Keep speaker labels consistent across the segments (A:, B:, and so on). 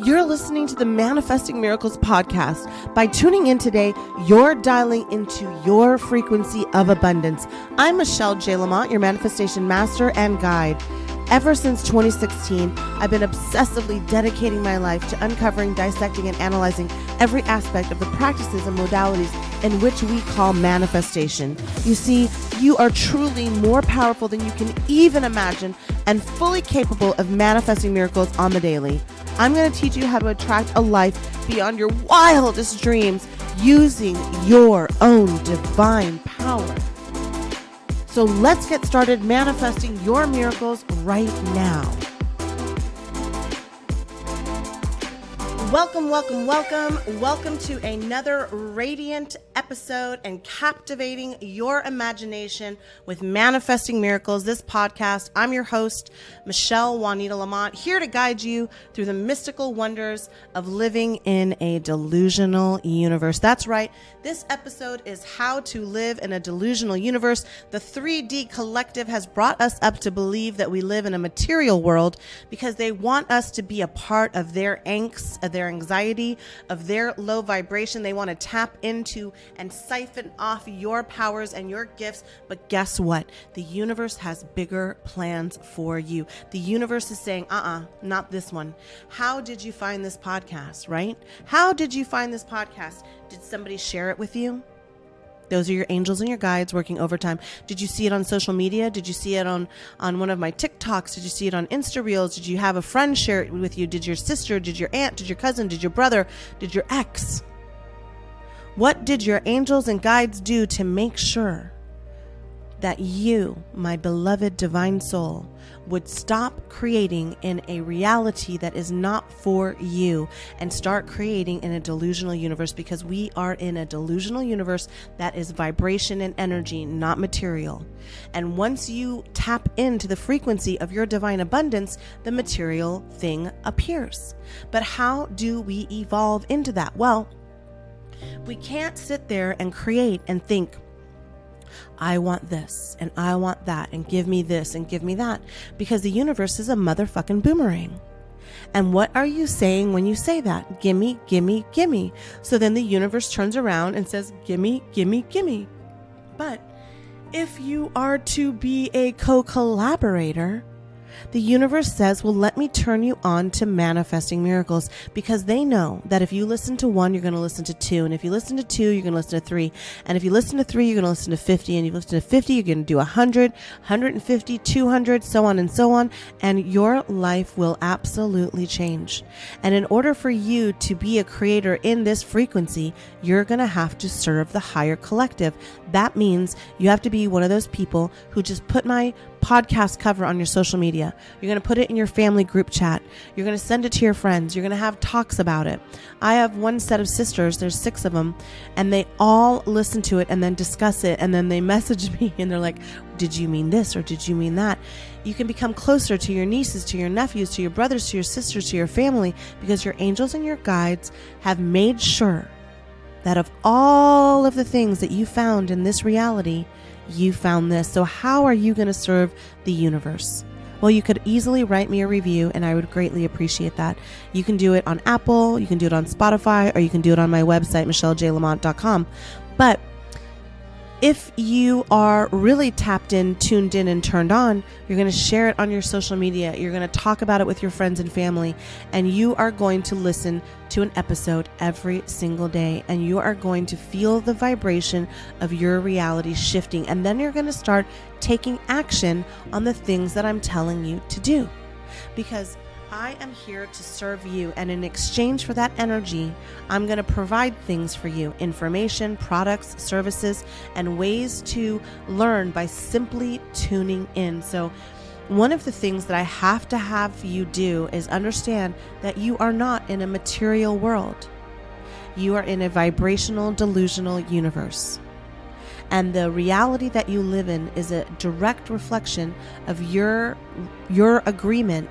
A: You're listening to the Manifesting Miracles podcast. By tuning in today, you're dialing into your frequency of abundance. I'm Michelle J. Lamont, your manifestation master and guide. Ever since 2016, I've been obsessively dedicating my life to uncovering, dissecting, and analyzing every aspect of the practices and modalities in which we call manifestation. You see, you are truly more powerful than you can even imagine and fully capable of manifesting miracles on the daily. I'm going to teach you how to attract a life beyond your wildest dreams using your own divine power. So let's get started manifesting your miracles right now. Welcome to another radiant episode and captivating your imagination with Manifesting Miracles, this podcast. I'm your host, Michelle Juanita Lamont, here to guide you through the mystical wonders of living in a delusional universe. That's right. This episode is how to live in a delusional universe. The 3D collective has brought us up to believe that we live in a material world because they want us to be a part of their angst, of their anxiety, of their low vibration. They want to tap into and siphon off your powers and your gifts. But guess what? The universe has bigger plans for you. The universe is saying, not this one. How did you find this podcast, right? How did you find this podcast? Did somebody share it with you? Those are your angels and your guides working overtime. Did you see it on social media? Did you see it on one of my TikToks? Did you see it on Insta Reels? Did you have a friend share it with you? Did your sister? Did your aunt? Did your cousin? Did your brother? Did your ex? What did your angels and guides do to make sure that you, my beloved divine soul, would stop creating in a reality that is not for you and start creating in a delusional universe? Because we are in a delusional universe that is vibration and energy, not material. And once you tap into the frequency of your divine abundance, the material thing appears. But how do we evolve into that? Well, we can't sit there and create and think, I want this and I want that and give me this and give me that, because the universe is a motherfucking boomerang. And what are you saying when you say that? Gimme, gimme, gimme. So then the universe turns around and says, gimme, gimme, gimme. But if you are to be a co-collaborator, the universe says, well, let me turn you on to Manifesting Miracles, because they know that if you listen to one, you're going to listen to two. And if you listen to two, you're going to listen to three. And if you listen to three, you're going to listen to 50. And if you listen to 50, you're going to do 100, 150, 200, so on and so on. And your life will absolutely change. And in order for you to be a creator in this frequency, you're going to have to serve the higher collective. That means you have to be one of those people who just put my podcast cover on your social media. You're going to put it in your family group chat. You're going to send it to your friends. You're going to have talks about it. I have one set of sisters, there's 6 of them, and they all listen to it and then discuss it. And then they message me and they're like, did you mean this or did you mean that? You can become closer to your nieces, to your nephews, to your brothers, to your sisters, to your family, because your angels and your guides have made sure that of all of the things that you found in this reality, you found this. So how are you going to serve the universe? Well, you could easily write me a review and I would greatly appreciate that. You can do it on Apple, you can do it on Spotify, or you can do it on my website, michellejlamont.com. But if you are really tapped in, tuned in, and turned on, you're going to share it on your social media. You're going to talk about it with your friends and family, and you are going to listen to an episode every single day, and you are going to feel the vibration of your reality shifting. And then you're going to start taking action on the things that I'm telling you to do, because I am here to serve you, and in exchange for that energy, I'm going to provide things for you: information, products, services, and ways to learn by simply tuning in. So one of the things that I have to have you do is understand that you are not in a material world. You are in a vibrational, delusional universe. And the reality that you live in is a direct reflection of your agreement,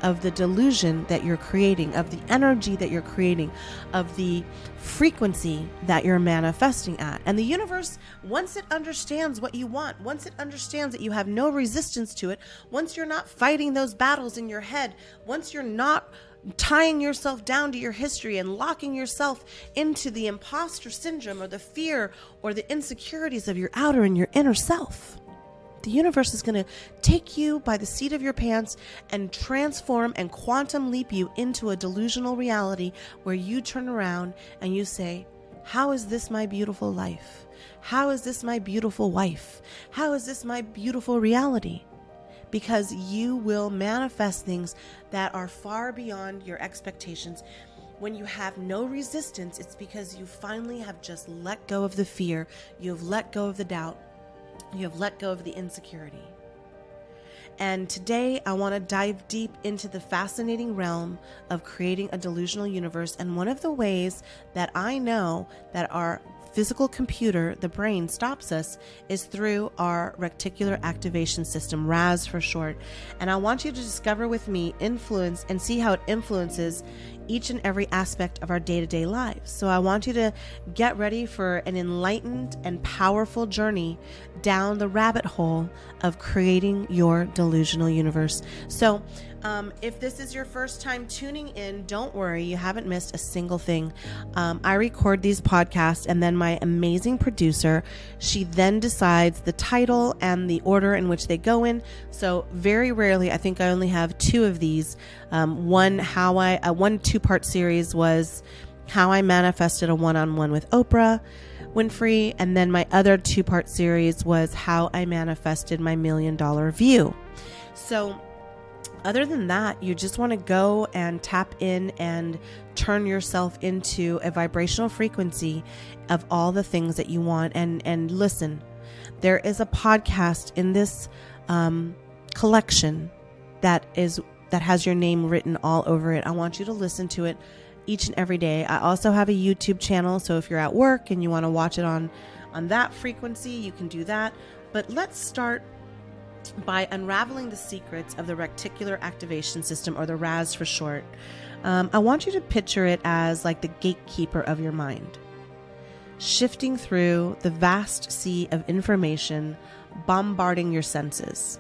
A: of the delusion that you're creating, of the energy that you're creating, of the frequency that you're manifesting at. And the universe, once it understands what you want, once it understands that you have no resistance to it, once you're not fighting those battles in your head, once you're not tying yourself down to your history and locking yourself into the imposter syndrome or the fear or the insecurities of your outer and your inner self. The universe is going to take you by the seat of your pants and transform and quantum leap you into a delusional reality where you turn around and you say, how is this my beautiful life? How is this my beautiful wife? How is this my beautiful reality? Because you will manifest things that are far beyond your expectations. When you have no resistance, it's because you finally have just let go of the fear. You have let go of the doubt. You have let go of the insecurity. And today I want to dive deep into the fascinating realm of creating a delusional universe. And one of the ways that I know that our physical computer, the brain, stops us is through our reticular activation system, RAS for short. And I want you to discover with me influence and see how it influences each and every aspect of our day-to-day lives. So I want you to get ready for an enlightened and powerful journey down the rabbit hole of creating your delusional universe. So if this is your first time tuning in, don't worry, you haven't missed a single thing. I record these podcasts, and then my amazing producer, she then decides the title and the order in which they go in. So very rarely, I think I only have two of these. One 2-part series was how I manifested a one-on-one with Oprah Winfrey, and then my other 2-part series was how I manifested my $1 million view. So other than that, you just want to go and tap in and turn yourself into a vibrational frequency of all the things that you want. And listen, there is a podcast in this collection that has your name written all over it. I want you to listen to it each and every day. I also have a YouTube channel, so if you're at work and you want to watch it on that frequency, you can do that. But let's start by unraveling the secrets of the reticular activation system, or the RAS for short. I want you to picture it as like the gatekeeper of your mind, shifting through the vast sea of information, bombarding your senses.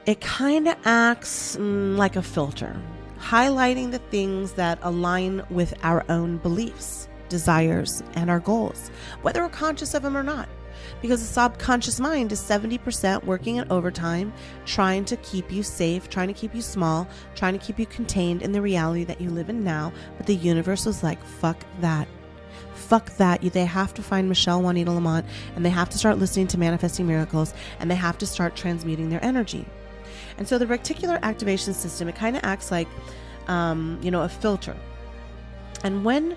A: It kind of acts like a filter, highlighting the things that align with our own beliefs, desires, and our goals, whether we're conscious of them or not. Because the subconscious mind is 70% working at overtime, trying to keep you safe, trying to keep you small, trying to keep you contained in the reality that you live in now. But the universe was like, fuck that. Fuck that. They have to find Michelle Juanita Lamont, and they have to start listening to Manifesting Miracles, and they have to start transmuting their energy. And so the reticular activation system, it kind of acts like, a filter. And when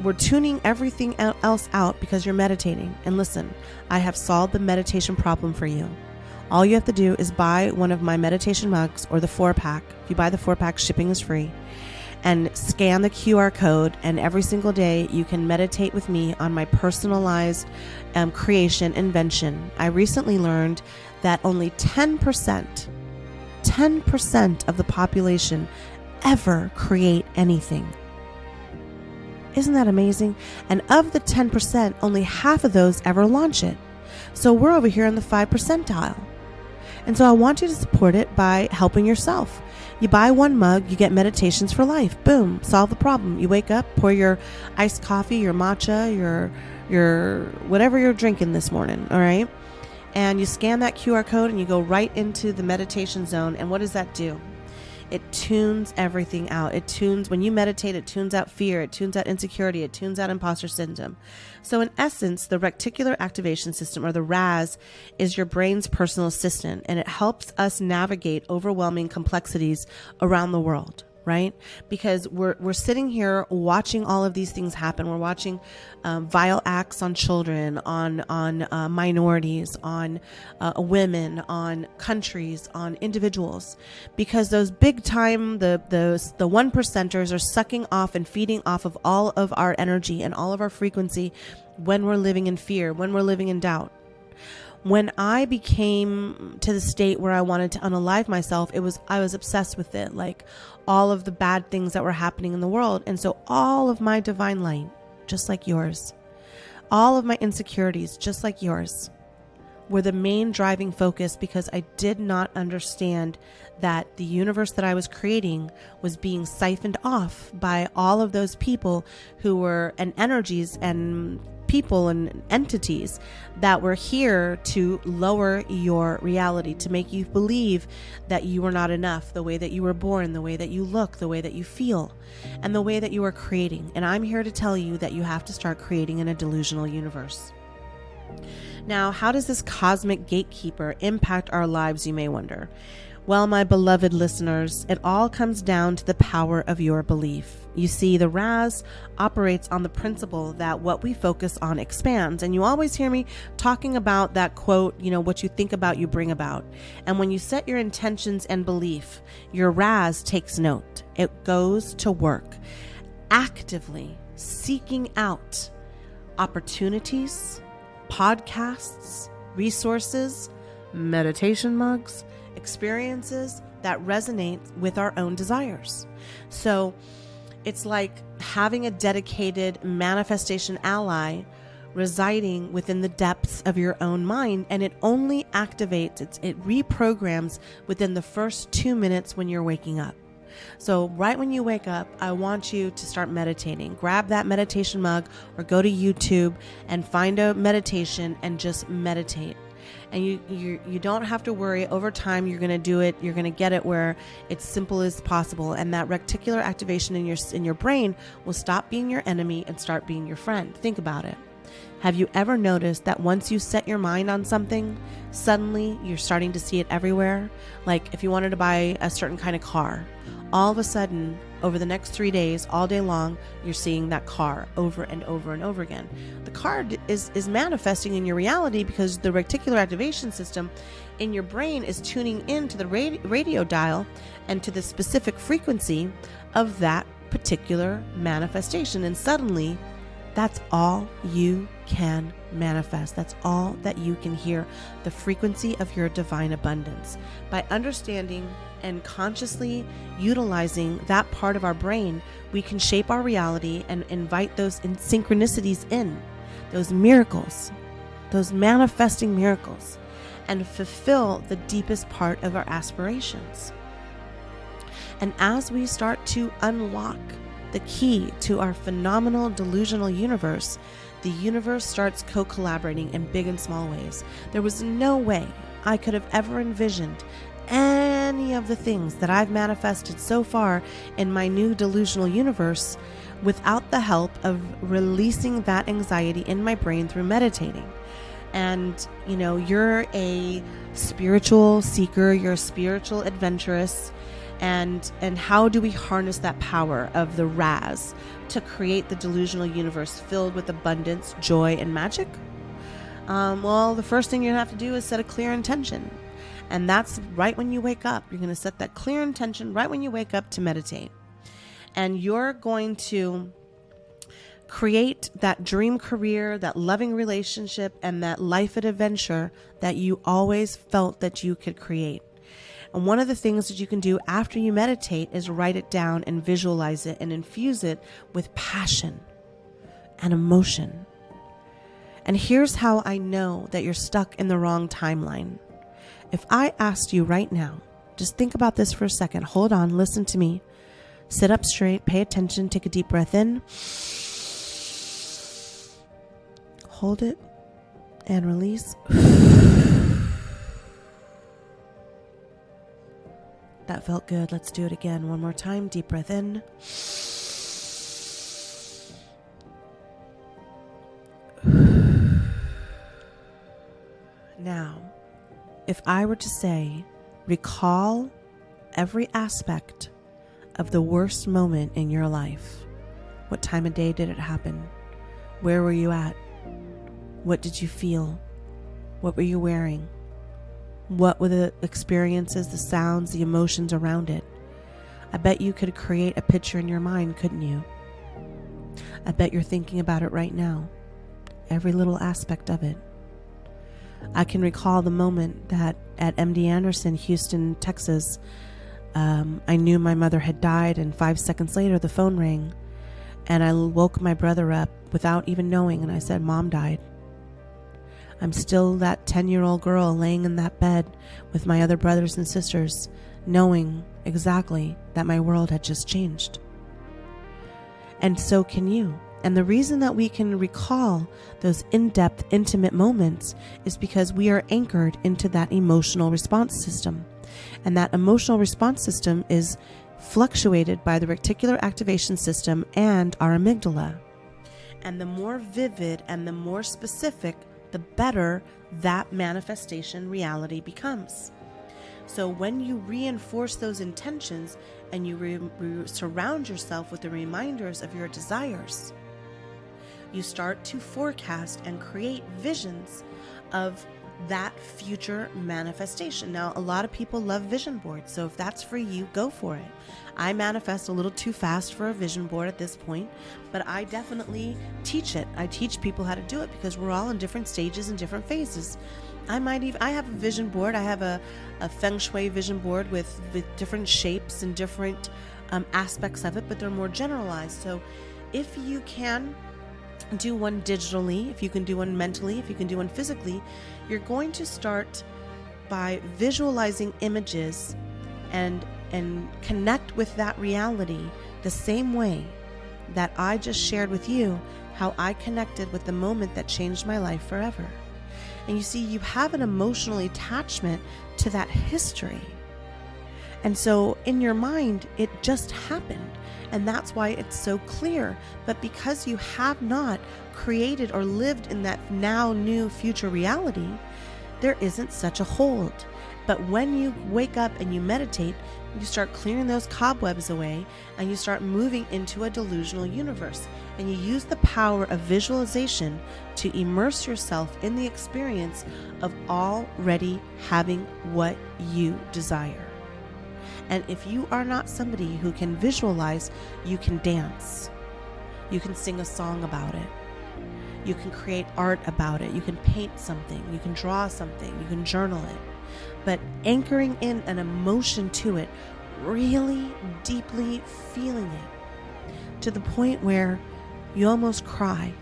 A: we're tuning everything else out because you're meditating. And listen, I have solved the meditation problem for you. All you have to do is buy one of my meditation mugs or the 4-pack. If you buy the 4-pack, shipping is free. And scan the QR code, and every single day you can meditate with me on my personalized creation invention. I recently learned that only 10% of the population ever create anything. Isn't that amazing? And of the 10%, only half of those ever launch it. So we're over here in the 5 percentile. And so I want you to support it by helping yourself. You buy one mug, you get meditations for life. Boom, solve the problem. You wake up, pour your iced coffee, your matcha, your whatever you're drinking this morning, all right? And you scan that QR code and you go right into the meditation zone. And what does that do? It tunes everything out. When you meditate, it tunes out fear, it tunes out insecurity, it tunes out imposter syndrome. So in essence, the reticular activation system, or the RAS, is your brain's personal assistant, and it helps us navigate overwhelming complexities around the world, right? Because we're sitting here watching all of these things happen. We're watching vile acts on children, on minorities, on women, on countries, on individuals, because those big time, the 1%ers are sucking off and feeding off of all of our energy and all of our frequency when we're living in fear, when we're living in doubt. When I became to the state where I wanted to unalive myself, I was obsessed with it, like all of the bad things that were happening in the world. And so all of my divine light, just like yours, all of my insecurities, just like yours, were the main driving focus, because I did not understand that the universe that I was creating was being siphoned off by all of those people who were, and energies and people and entities that were here to lower your reality, to make you believe that you were not enough, the way that you were born, the way that you look, the way that you feel, and the way that you are creating. And I'm here to tell you that you have to start creating in a delusional universe. Now, how does this cosmic gatekeeper impact our lives, you may wonder? Well, my beloved listeners, it all comes down to the power of your belief. You see, the Raz operates on the principle that what we focus on expands. And you always hear me talking about that quote, what you think about, you bring about. And when you set your intentions and belief, your Raz takes note. It goes to work, actively seeking out opportunities, podcasts, resources, meditation mugs, experiences that resonate with our own desires. So it's like having a dedicated manifestation ally residing within the depths of your own mind, and it only activates, it reprograms within the first 2 minutes when you're waking up. So right when you wake up, I want you to start meditating. Grab that meditation mug or go to YouTube and find a meditation and just meditate. And you don't have to worry. Over time, you're going to do it. You're going to get it where it's simple as possible. And that reticular activation in your brain will stop being your enemy and start being your friend. Think about it. Have you ever noticed that once you set your mind on something, suddenly you're starting to see it everywhere? Like if you wanted to buy a certain kind of car, all of a sudden, over the next 3 days, all day long, you're seeing that car over and over and over again. The car is manifesting in your reality because the reticular activation system in your brain is tuning into the radio dial and to the specific frequency of that particular manifestation. And suddenly, that's all you can manifest. That's all that you can hear, the frequency of your divine abundance. By understanding and consciously utilizing that part of our brain, we can shape our reality and invite those synchronicities in, those miracles, those manifesting miracles, and fulfill the deepest part of our aspirations. And as we start to unlock the key to our phenomenal delusional universe, the universe starts co-collaborating in big and small ways. There was no way I could have ever envisioned any of the things that I've manifested so far in my new delusional universe without the help of releasing that anxiety in my brain through meditating. And, you're a spiritual seeker, you're a spiritual adventurous. And how do we harness that power of the Raz to create the delusional universe filled with abundance, joy, and magic? Well, the first thing you have to do is set a clear intention. And that's right when you wake up. You're going to set that clear intention right when you wake up to meditate. And you're going to create that dream career, that loving relationship, and that life adventure that you always felt that you could create. And one of the things that you can do after you meditate is write it down and visualize it and infuse it with passion and emotion. And here's how I know that you're stuck in the wrong timeline. If I asked you right now, just think about this for a second. Hold on, listen to me. Sit up straight, pay attention, take a deep breath in. Hold it and release. That felt good. Let's do it again. One more time. Deep breath in. Now, if I were to say, recall every aspect of the worst moment in your life. What time of day did it happen? Where were you at? What did you feel? What were you wearing? What were the experiences, the sounds, the emotions around it? I bet you could create a picture in your mind, couldn't you? I bet you're thinking about it right now. Every little aspect of it. I can recall the moment that at MD Anderson, Houston, Texas, I knew my mother had died, and 5 seconds later the phone rang, and I woke my brother up without even knowing, and I said, "Mom died." I'm still that 10-year-old girl laying in that bed with my other brothers and sisters, knowing exactly that my world had just changed. And so can you. And the reason that we can recall those in-depth, intimate moments is because we are anchored into that emotional response system. And that emotional response system is fluctuated by the reticular activation system and our amygdala. And the more vivid and the more specific, the better that manifestation reality becomes. So when you reinforce those intentions and you surround yourself with the reminders of your desires, you start to forecast and create visions of that future manifestation. Now, a lot of people love vision boards, so if that's for you, go for it. I manifest a little too fast for a vision board at this point, but I definitely teach it. I teach people how to do it because we're all in different stages and different phases. I have a vision board. I have a feng shui vision board with different shapes and different aspects of it, but they're more generalized. So if you can do one digitally, if you can do one mentally, if you can do one physically, you're going to start by visualizing images and connect with that reality the same way that I just shared with you how I connected with the moment that changed my life forever. And you see, you have an emotional attachment to that history. And so in your mind, it just happened. And that's why it's so clear. But because you have not created or lived in that now new future reality, there isn't such a hold. But when you wake up and you meditate, you start clearing those cobwebs away and you start moving into a delusional universe. And you use the power of visualization to immerse yourself in the experience of already having what you desire. And if you are not somebody who can visualize, you can dance. You can sing a song about it. You can create art about it. You can paint something. You can draw something. You can journal it. But anchoring in an emotion to it, really deeply feeling it to the point where you almost cry.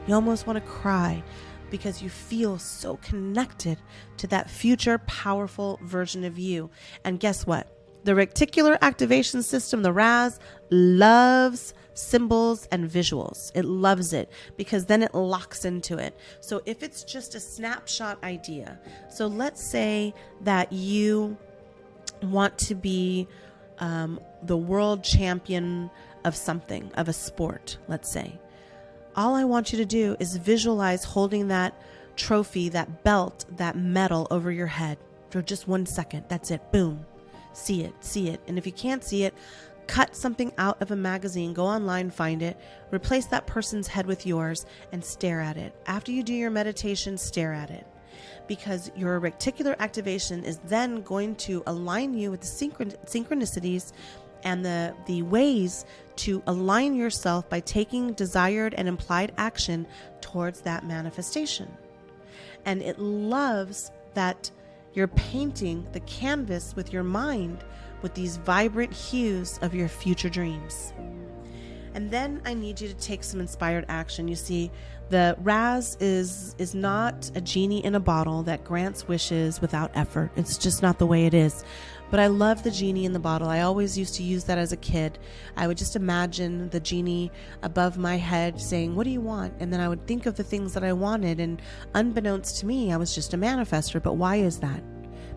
A: You almost want to cry because you feel so connected to that future powerful version of you. And guess what? The reticular activation system, the RAS, loves symbols and visuals. It loves it because then it locks into it. So if it's just a snapshot idea, so let's say that you want to be the world champion of something, of a sport, let's say. All I want you to do is visualize holding that trophy, that belt, that medal over your head for just 1 second. That's it. Boom. See it. And if you can't see it, cut something out of a magazine, go online, find it, replace that person's head with yours and stare at it. After you do your meditation, stare at it. Because your reticular activation is then going to align you with the synchronicities and the ways to align yourself by taking desired and implied action towards that manifestation. And it loves that you're painting the canvas with your mind with these vibrant hues of your future dreams. And then I need you to take some inspired action. You see, the RAS is not a genie in a bottle that grants wishes without effort. It's just not the way it is. But I love the genie in the bottle. I always used to use that as a kid. I would just imagine the genie above my head saying, "What do you want?" And then I would think of the things that I wanted. And unbeknownst to me, I was just a manifester. But why is that?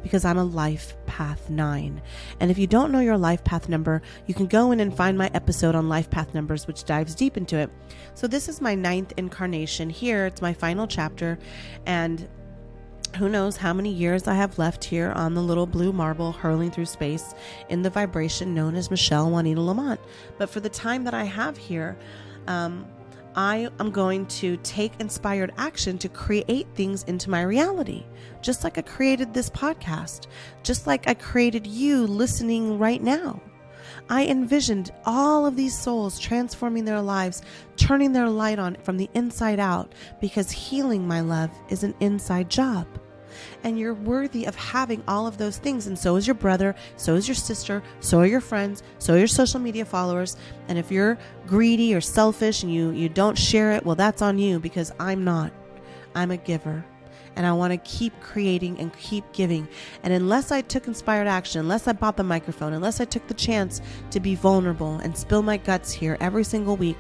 A: Because I'm a life path 9. And if you don't know your life path number, you can go in and find my episode on life path numbers, which dives deep into it. So this is my 9th incarnation here. It's my final chapter. And who knows how many years I have left here on the little blue marble hurling through space in the vibration known as Michelle Juanita Lamont. But for the time that I have here, I am going to take inspired action to create things into my reality, just like I created this podcast, just like I created you listening right now. I envisioned all of these souls transforming their lives, turning their light on from the inside out, because healing, my love, is an inside job. And you're worthy of having all of those things. And so is your brother, so is your sister, so are your friends, so are your social media followers. And if you're greedy or selfish and you don't share it, well, that's on you, because I'm not. I'm a giver. And I want to keep creating and keep giving. And unless I took inspired action, unless I bought the microphone, unless I took the chance to be vulnerable and spill my guts here every single week,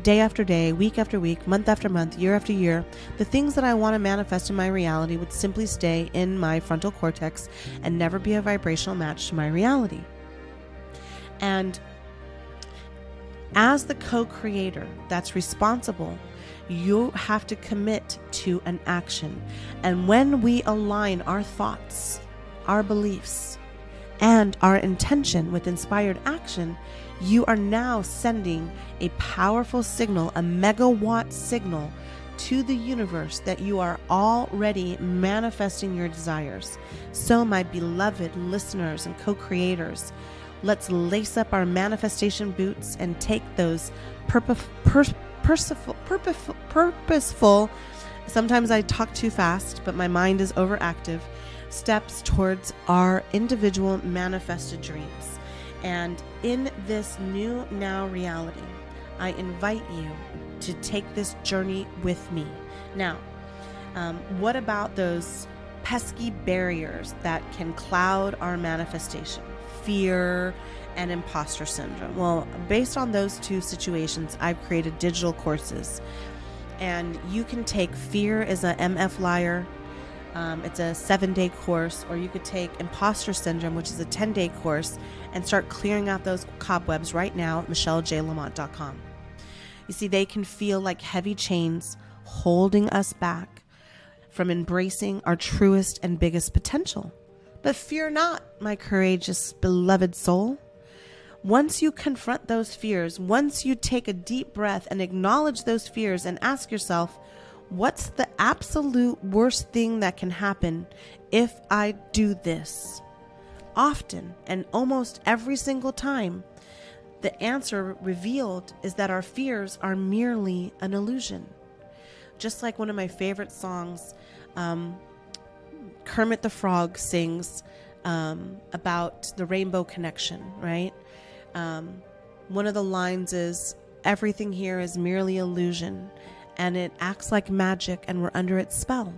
A: day after day, week after week, month after month, year after year, the things that I want to manifest in my reality would simply stay in my frontal cortex and never be a vibrational match to my reality. And as the co-creator that's responsible, you have to commit to an action. And when we align our thoughts, our beliefs, and our intention with inspired action, you are now sending a powerful signal, a megawatt signal to the universe that you are already manifesting your desires. So my beloved listeners and co-creators, let's lace up our manifestation boots and take those purposeful, sometimes I talk too fast, but my mind is overactive, steps towards our individual manifested dreams. And in this new now reality, I invite you to take this journey with me. Now, what about those pesky barriers that can cloud our manifestation? Fear and imposter syndrome. Well, based on those two situations, I've created digital courses. And you can take Fear is a MF Liar. It's a 7-day course, or you could take Imposter Syndrome, which is a 10-day course, and start clearing out those cobwebs right now at michellejlamont.com. You see, they can feel like heavy chains holding us back from embracing our truest and biggest potential. But fear not, my courageous, beloved soul. Once you confront those fears, once you take a deep breath and acknowledge those fears and ask yourself, what's the absolute worst thing that can happen if I do this? Often, and almost every single time, the answer revealed is that our fears are merely an illusion. Just like one of my favorite songs, Kermit the Frog sings about the rainbow connection, right? One of the lines is, everything here is merely illusion, and it acts like magic, and we're under its spell.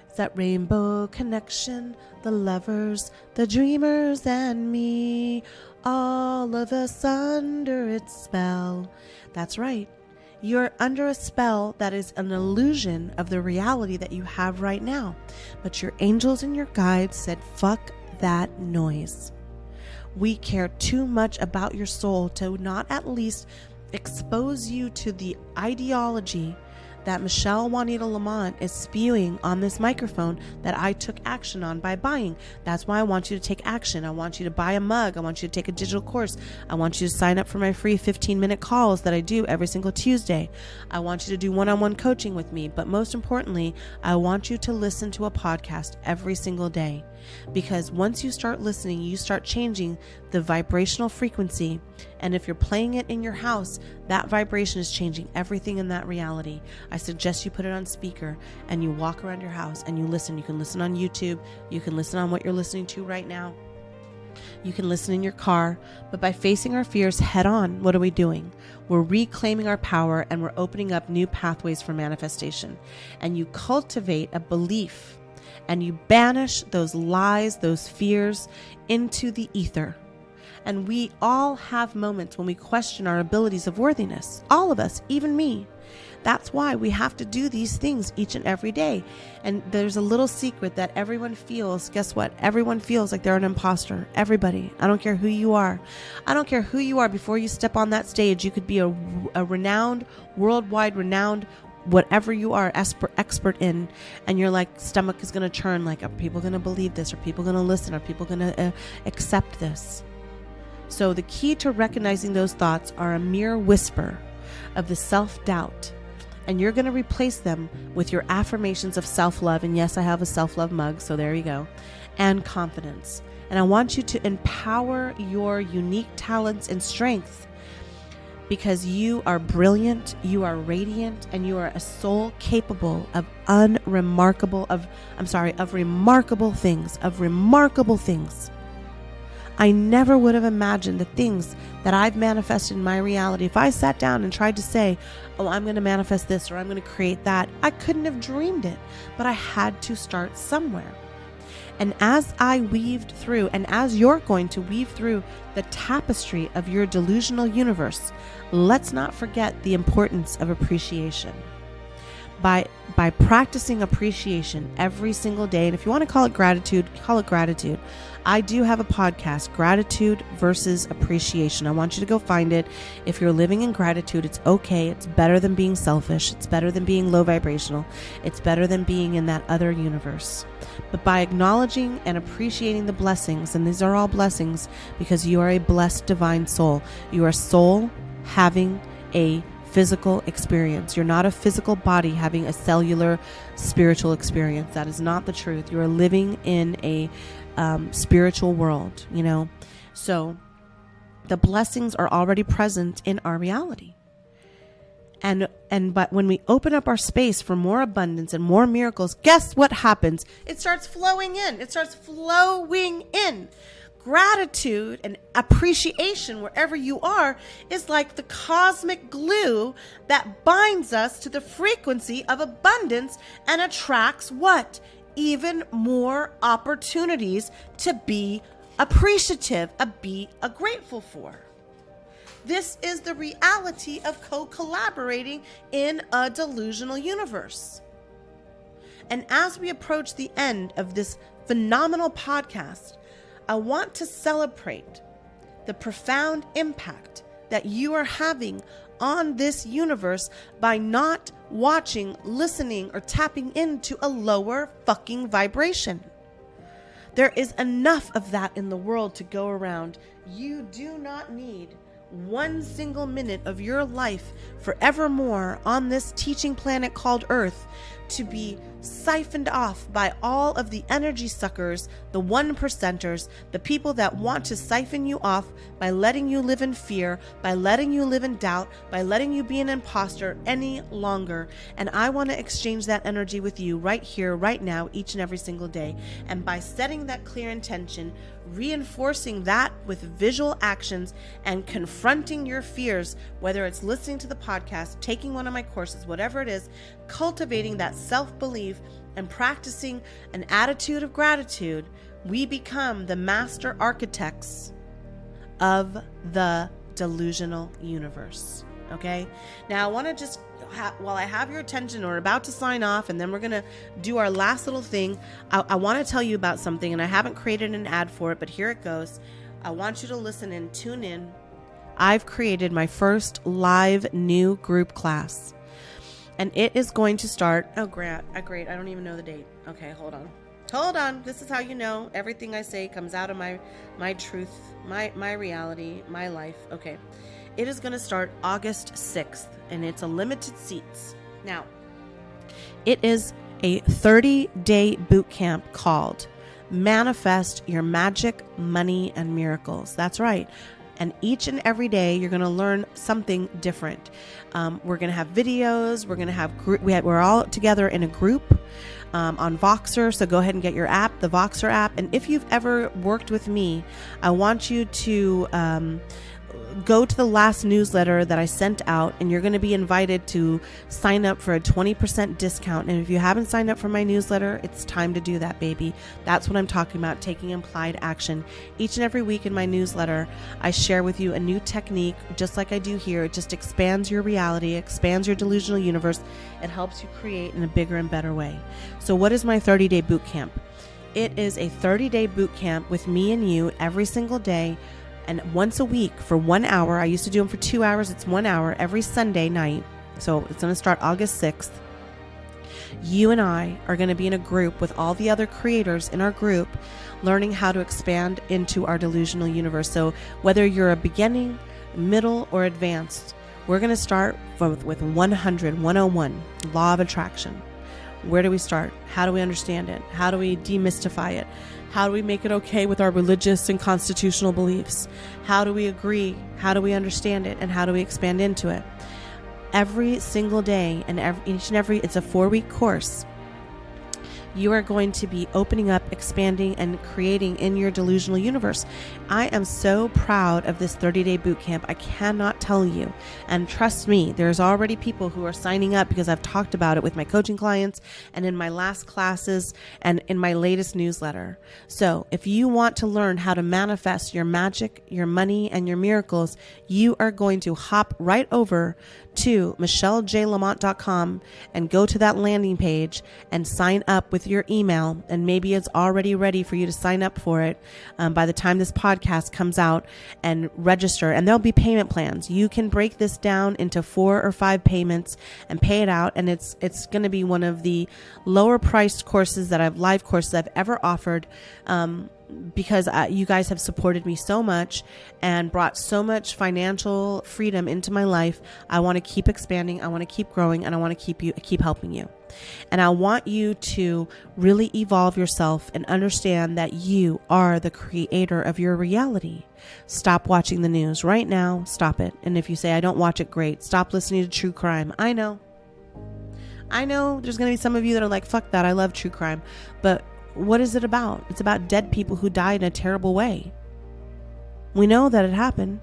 A: It's that rainbow connection, the lovers, the dreamers, and me, all of us under its spell. That's right. You're under a spell that is an illusion of the reality that you have right now. But your angels and your guides said, fuck that noise. We care too much about your soul to not at least expose you to the ideology that Michelle Juanita Lamont is spewing on this microphone that I took action on by buying. That's why I want you to take action. I want you to buy a mug. I want you to take a digital course. I want you to sign up for my free 15-minute calls that I do every single Tuesday. I want you to do one-on-one coaching with me. But most importantly, I want you to listen to a podcast every single day. Because once you start listening, you start changing the vibrational frequency. And if you're playing it in your house, that vibration is changing everything in that reality. I suggest you put it on speaker and you walk around your house and you listen. You can listen on YouTube. You can listen on what you're listening to right now. You can listen in your car. But by facing our fears head on, what are we doing? We're reclaiming our power and we're opening up new pathways for manifestation. And you cultivate a belief and you banish those lies, those fears into the ether. And we all have moments when we question our abilities of worthiness. All of us, even me. That's why we have to do these things each and every day. And there's a little secret that everyone feels. Guess what? Everyone feels like they're an imposter. Everybody. I don't care who you are. I don't care who you are. Before you step on that stage, you could be a renowned, worldwide renowned, whatever you are expert in, and your stomach is going to churn. Are people going to believe this? Are people going to listen? Are people going to accept this? So the key to recognizing those thoughts are a mere whisper of the self-doubt, and you're going to replace them with your affirmations of self-love. And yes, I have a self-love mug, so there you go. And confidence. And I want you to empower your unique talents and strengths, because you are brilliant, you are radiant, and you are a soul capable of remarkable things. I never would have imagined the things that I've manifested in my reality. If I sat down and tried to say, oh, I'm going to manifest this or I'm going to create that, I couldn't have dreamed it, but I had to start somewhere. And as I weaved through, and as you're going to weave through the tapestry of your delusional universe, let's not forget the importance of appreciation. By practicing appreciation every single day, and if you want to call it gratitude, call it gratitude. I do have a podcast, Gratitude versus Appreciation. I want you to go find it. If you're living in gratitude, it's okay. It's better than being selfish. It's better than being low vibrational. It's better than being in that other universe. But by acknowledging and appreciating the blessings, and these are all blessings because you are a blessed divine soul. You are a soul having a physical experience. You're not a physical body having a cellular spiritual experience. That is not the truth. You are living in a spiritual world, So the blessings are already present in our reality. But when we open up our space for more abundance and more miracles, guess what happens? It starts flowing in. It starts flowing in. Gratitude and appreciation, wherever you are, is like the cosmic glue that binds us to the frequency of abundance and attracts what? Even more opportunities to be appreciative, be grateful for. This is the reality of co-collaborating in a delusional universe. And as we approach the end of this phenomenal podcast, I want to celebrate the profound impact that you are having on this universe by not watching, listening, or tapping into a lower fucking vibration. There is enough of that in the world to go around. You do not need one single minute of your life forevermore on this teaching planet called Earth to be siphoned off by all of the energy suckers, the 1%ers, the people that want to siphon you off by letting you live in fear, by letting you live in doubt, by letting you be an imposter any longer. And I want to exchange that energy with you right here, right now, each and every single day. And by setting that clear intention, reinforcing that with visual actions and confronting your fears, whether it's listening to the podcast, taking one of my courses, whatever it is, cultivating that self-belief and practicing an attitude of gratitude, we become the master architects of the delusional universe. Okay? Now I want to just, while I have your attention, we're about to sign off and then we're going to do our last little thing. I want to tell you about something, and I haven't created an ad for it, but here it goes. I want you to listen and tune in. I've created my first live new group class, and it is going to start. Oh, great. I don't even know the date. Okay, hold on. This is how you know everything I say comes out of my truth, my reality, my life. Okay. It is going to start August 6th, and it's a limited seats. Now, it is a 30-day boot camp called Manifest Your Magic, Money, and Miracles. That's right. And each and every day, you're going to learn something different. We're going to have videos. We're going to have we're all together in a group on Voxer. So go ahead and get your app, the Voxer app. And if you've ever worked with me, I want you to go to the last newsletter that I sent out, and you're going to be invited to sign up for a 20% discount. And if you haven't signed up for my newsletter, it's time to do that, baby. That's what I'm talking about, taking implied action. Each and every week in my newsletter, I share with you a new technique, just like I do here. It just expands your reality, expands your delusional universe. It helps you create in a bigger and better way. So what is my 30-day boot camp? It is a 30-day boot camp with me and you every single day, and once a week for 1 hour. I used to do them for 2 hours. It's 1 hour every Sunday night. So it's going to start August 6th. You and I are going to be in a group with all the other creators in our group, learning how to expand into our delusional universe. So whether you're a beginning, middle, or advanced, we're going to start with 101, Law of Attraction. Where do we start? How do we understand it? How do we demystify it? How do we make it okay with our religious and constitutional beliefs? How do we agree? How do we understand it? And how do we expand into it? Every single day, and it's a 4-week course. You are going to be opening up, expanding, and creating in your delusional universe. I am so proud of this 30-day boot camp. I cannot tell you. And trust me, there's already people who are signing up because I've talked about it with my coaching clients and in my last classes and in my latest newsletter. So if you want to learn how to manifest your magic, your money, and your miracles, you are going to hop right over to michellejlamont.com and go to that landing page and sign up with your email. And maybe it's already ready for you to sign up for it by the time this podcast comes out, and register. And there'll be payment plans. You can break this down into 4 or 5 payments and pay it out. And it's going to be one of the lower priced courses live courses I've ever offered. Because you guys have supported me so much and brought so much financial freedom into my life. I want to keep expanding. I want to keep growing, and I want to keep helping you. And I want you to really evolve yourself and understand that you are the creator of your reality. Stop watching the news right now. Stop it. And if you say, I don't watch it, great. Stop listening to true crime. I know there's going to be some of you that are like, fuck that. I love true crime. But what is it about? It's about dead people who died in a terrible way. We know that it happened.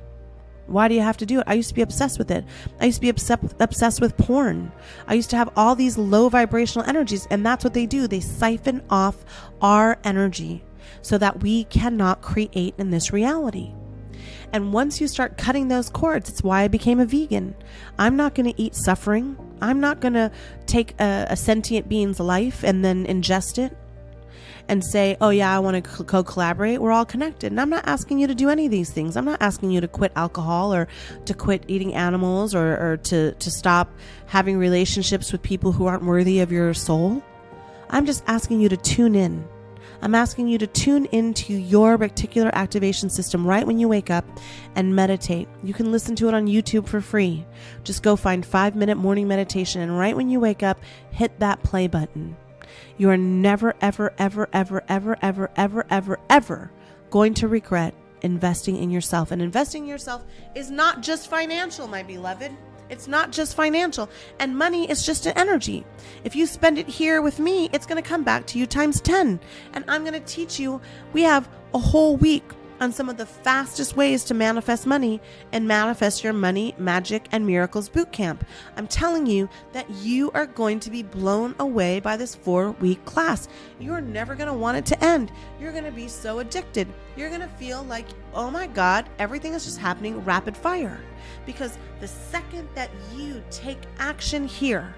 A: Why do you have to do it? I used to be obsessed with it. I used to be obsessed with porn. I used to have all these low vibrational energies, and that's what they do. They siphon off our energy so that we cannot create in this reality. And once you start cutting those cords, it's why I became a vegan. I'm not going to eat suffering. I'm not going to take a sentient being's life and then ingest it and say, oh yeah, I want to co-collaborate. We're all connected. And I'm not asking you to do any of these things. I'm not asking you to quit alcohol or to quit eating animals or to stop having relationships with people who aren't worthy of your soul. I'm just asking you to tune in. I'm asking you to tune into your reticular activation system right when you wake up and meditate. You can listen to it on YouTube for free. Just go find 5-minute morning meditation, and right when you wake up, hit that play button. You are never, ever, ever, ever, ever, ever, ever, ever, ever going to regret investing in yourself. And investing in yourself is not just financial, my beloved. It's not just financial. And money is just an energy. If you spend it here with me, it's going to come back to you times 10. And I'm going to teach you. We have a whole week on some of the fastest ways to manifest money and manifest your money, magic, and miracles boot camp. I'm telling you that you are going to be blown away by this 4-week class. You're never going to want it to end. You're going to be so addicted. You're going to feel like, oh my God, everything is just happening rapid fire. Because the second that you take action here,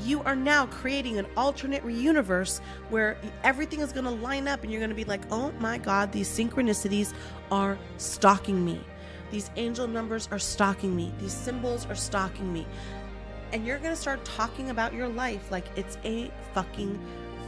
A: you are now creating an alternate universe where everything is going to line up, and you're going to be like, oh my God, these synchronicities are stalking me. These angel numbers are stalking me. These symbols are stalking me. And you're going to start talking about your life like it's a fucking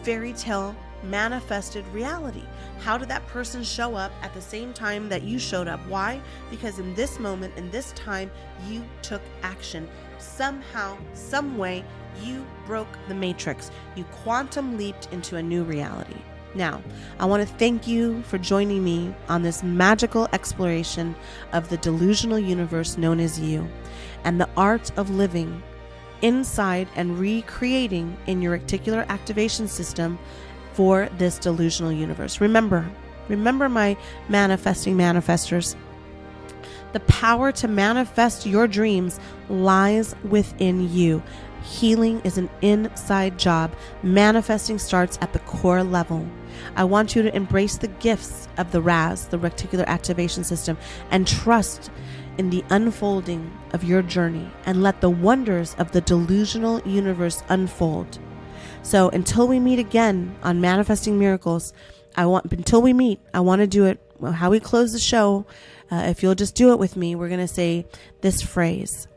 A: fairy tale manifested reality. How did that person show up at the same time that you showed up? Why? Because in this moment, in this time, you took action. Somehow, some way, you broke the matrix. You quantum leaped into a new reality. Now, I want to thank you for joining me on this magical exploration of the delusional universe known as you, and the art of living inside and recreating in your reticular activation system for this delusional universe. Remember my manifesting manifestors. The power to manifest your dreams lies within you. Healing is an inside job. Manifesting starts at the core level. I want you to embrace the gifts of the RAS, the reticular activation system, and trust in the unfolding of your journey, and let the wonders of the delusional universe unfold. So until we meet again on Manifesting Miracles, I want to do it how we close the show. If you'll just do it with me, we're going to say this phrase: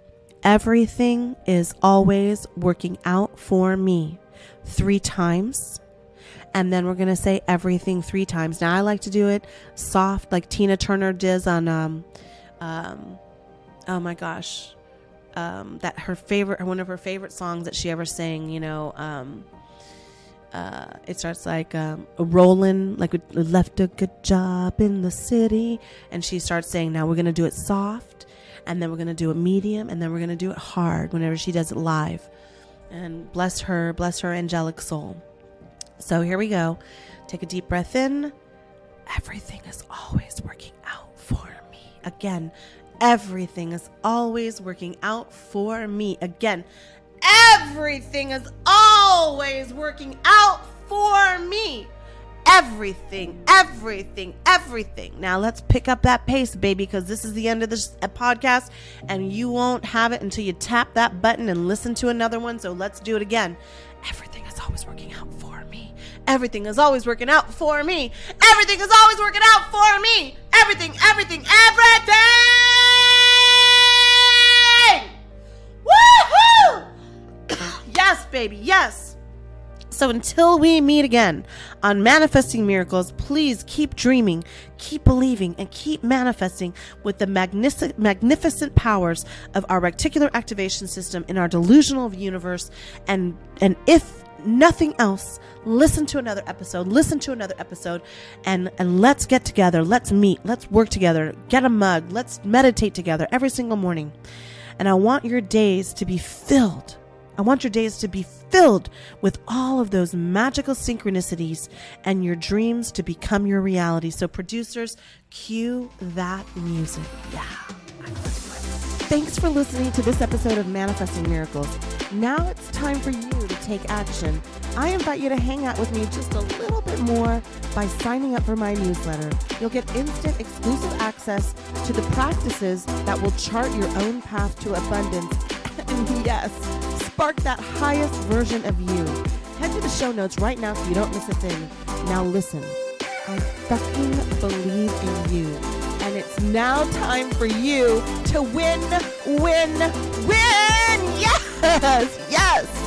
A: everything is always working out for me, 3 times. And then we're going to say everything 3 times. Now I like to do it soft, like Tina Turner does on, oh my gosh, that one of her favorite songs that she ever sang, it starts like rolling, like we left a good job in the city. And she starts saying, now we're going to do it soft, and then we're going to do it medium, and then we're going to do it hard whenever she does it live. And bless her angelic soul. So here we go. Take a deep breath in. Everything is always working out for me. Again, everything is always working out for me. Again, everything is always working out for me. Everything. Now let's pick up that pace, baby, because this is the end of this podcast and you won't have it until you tap that button and listen to another one. So let's do it again. Everything is always working out for me. Everything is always working out for me. Everything is always working out for me. Everything. Woohoo! Yes, baby, yes. So until we meet again on Manifesting Miracles, please keep dreaming, keep believing, and keep manifesting with the magnificent powers of our reticular activation system in our delusional universe. And if nothing else, listen to another episode, and let's get together. Let's meet. Let's work together. Get a mug. Let's meditate together every single morning. And I want your days to be filled. With all of those magical synchronicities and your dreams to become your reality. So producers, cue that music. Yeah. Thanks for listening to this episode of Manifesting Miracles. Now it's time for you to take action. I invite you to hang out with me just a little bit more by signing up for my newsletter. You'll get instant exclusive access to the practices that will chart your own path to abundance. And yes, spark that highest version of you. Head to the show notes right now so you don't miss a thing. Now listen, I fucking believe in you. And it's now time for you to win. Yes!